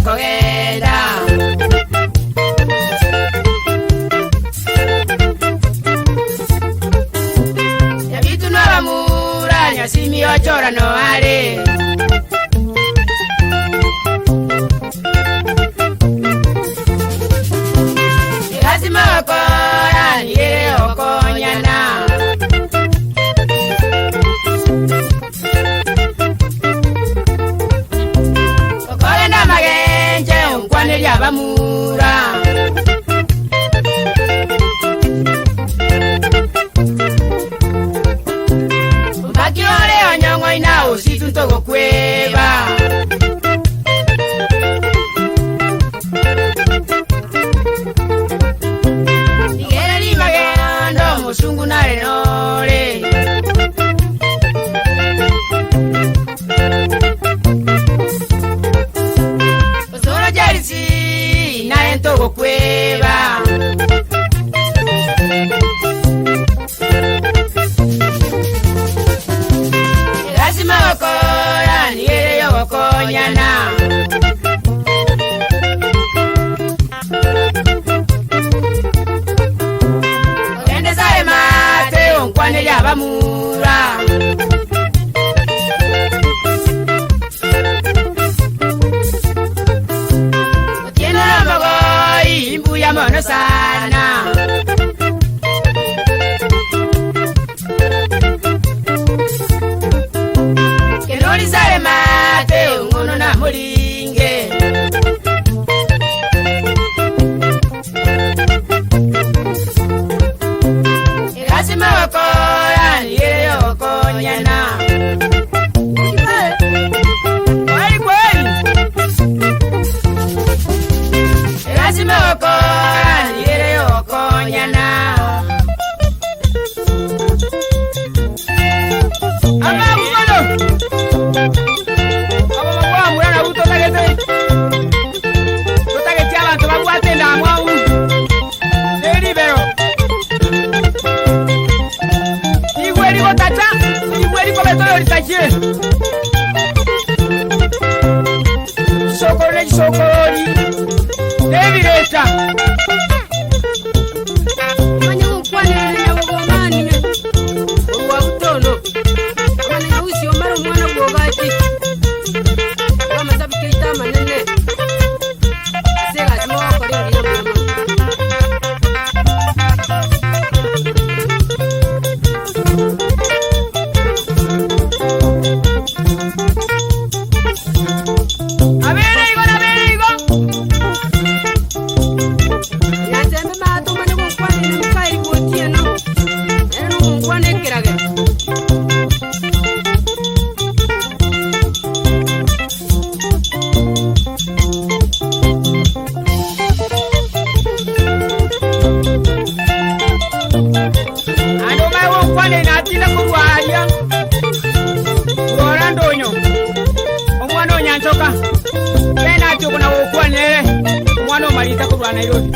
kogenda ya bitu no bamura nyasimi ochora no ale lazima wakora niere okonyana okogenda magenje unkwane lya bamura umbaki ole onyongo ina usitu ntogo kweba musungu na renore Ozora jarisi na entogo kweba lazima wakora niere yo wakonyana kwane lya bamura utiena magoi imbu ya mono sana kenoli sale mate ungono na mulinge lazima wakora niere yo konyana kweli kweli lazima wakora niere yo konyana ama mkono ama mwa mwana uto tagete tutagete abantu bagwatenda mwangu neri bero tata igweri ko betolo litaje sokori evireta manyo kwane ya bogomani wa utono mwana usi omaro mwana bogati kama sabike itama nene sega simo ko ringi mama Kena chukuna ukwane mwana umarita kurwa Nairobi